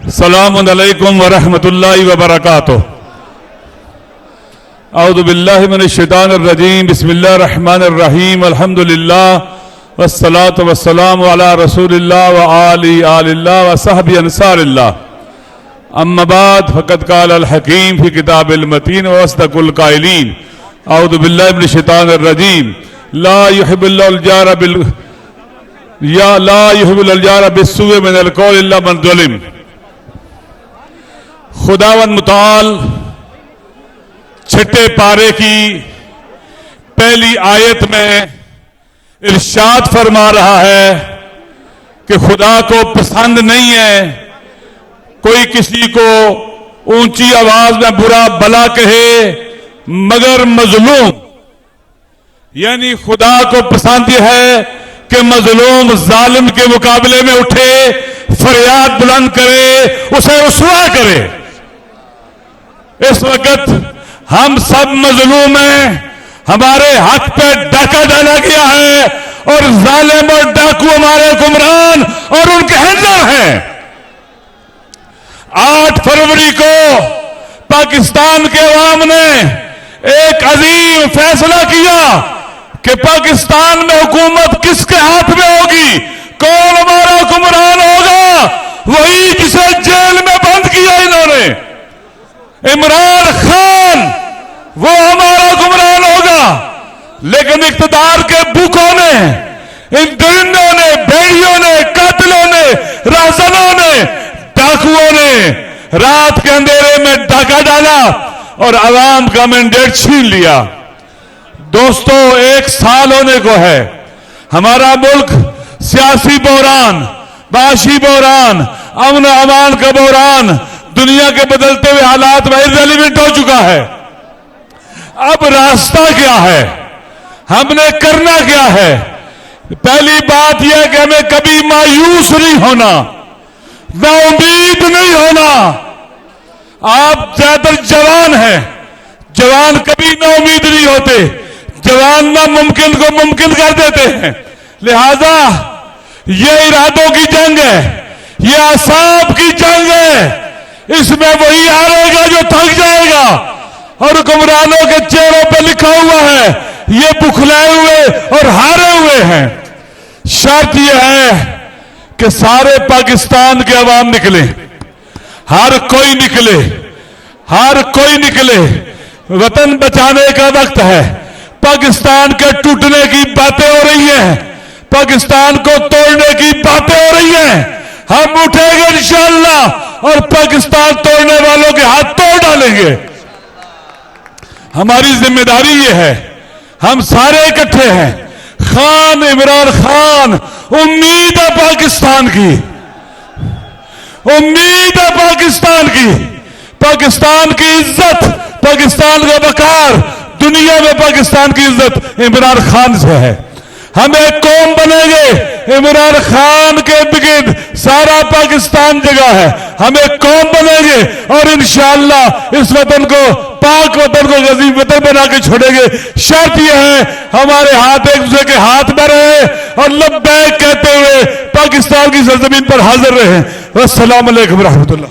अस्सलामु अलैकुम वरहमतुल्लाहि वबरकातुहू। औज़ु बिल्लाहि मिनश शैतानिर रजीम। बिस्मिल्लाहिर रहमानिर रहीम। अल्हम्दुलिल्लाह वस्सलातु वस्सलामु अला रसूलिल्लाह व आलिहि आलिल्लाह व सहबी अंसारिल्लाह। अम्मा बाद फ़क़द क़ालल हकीम फ़ी किताबिल मतीन व अस्दक़ुल क़ाइलीन। औज़ु बिल्लाहि मिनश शैतानिर रजीम। ला युहिब्बुल जारा बिस्सूइ मिनल क़ौल इल्ला मन ज़ुलिम। खुदावंद मुताल छठे पारे की पहली आयत में इरशाद फरमा रहा है कि खुदा को पसंद नहीं है कोई किसी को ऊंची आवाज में बुरा भला कहे मगर मजलूम, यानी खुदा को पसंद है कि मजलूम जालिम के मुकाबले में उठे, फरियाद बुलंद करे, उसे रुसवा करे। इस वक्त हम सब मजलूम हैं, हमारे हक पे डाका डाला गया है और जालिम और डाकू हमारे हुक्मरान और उनके हैंडलर हैं। 8 फरवरी को पाकिस्तान के अवाम ने एक अजीम फैसला किया कि पाकिस्तान में हुकूमत किसके हाथ में होगी, कौन हमारा हुक्मरान होगा, वही जिसे जेल में बंद किया इन्होंने, इमरान खान, वो हमारा हुक्मरान होगा। लेकिन इख्तिदार के भूखों ने, इन दरिंदों ने, भेड़ियों ने, कातिलों ने, राज़नों ने, डाकुओं ने रात के अंधेरे में डाका डाला और अवाम का मैंडेट छीन लिया। दोस्तों, 1 साल होने को है, हमारा मुल्क सियासी बहरान, माशी बहरान, अमन अमान का बहरान, दुनिया के बदलते हुए हालात में इररिलेवेंट हो चुका है। अब रास्ता क्या है, हमने करना क्या है? पहली बात यह कि हमें कभी मायूस नहीं होना, नाउम्मीद नहीं होना। आप ज्यादातर जवान हैं, जवान कभी नाउम्मीद नहीं होते, जवान नामुमकिन को मुमकिन कर देते हैं। लिहाजा ये इरादों की जंग है, ये असाब की जंग है। इसमें वही हारेगा जो थक जाएगा और हुक्मरानों के चेहरों पर लिखा हुआ है ये बुखलाए हुए और हारे हुए हैं। शर्त यह है कि सारे पाकिस्तान के अवाम निकले, हर कोई निकले, हर कोई निकले। वतन बचाने का वक्त है। पाकिस्तान के टूटने की बातें हो रही हैं, पाकिस्तान को तोड़ने की बातें हो रही हैं। हम उठेंगे इंशाअल्लाह और पाकिस्तान तोड़ने वालों के हाथ तोड़ डालेंगे। हमारी जिम्मेदारी ये है, हम सारे इकट्ठे हैं। खान इमरान खान, उम्मीद है पाकिस्तान की, उम्मीद है पाकिस्तान की, पाकिस्तान की इज्जत, पाकिस्तान का वकार, दुनिया में पाकिस्तान की इज्जत इमरान खान से है। हम एक कौम बनेंगे, इमरान खान के बिगिन सारा पाकिस्तान जगह है। हम एक कौम बनेंगे और इंशाअल्लाह इस वतन को, पाक वतन को गजीब वतन बना के छोड़ेंगे। शर्त यह है हमारे हाथ एक दूसरे के हाथ में रहे और लब्बैक कहते हुए पाकिस्तान की सरजमीन पर हाजिर रहे। अस्सलाम वालेकुम रहमतुल्लाह।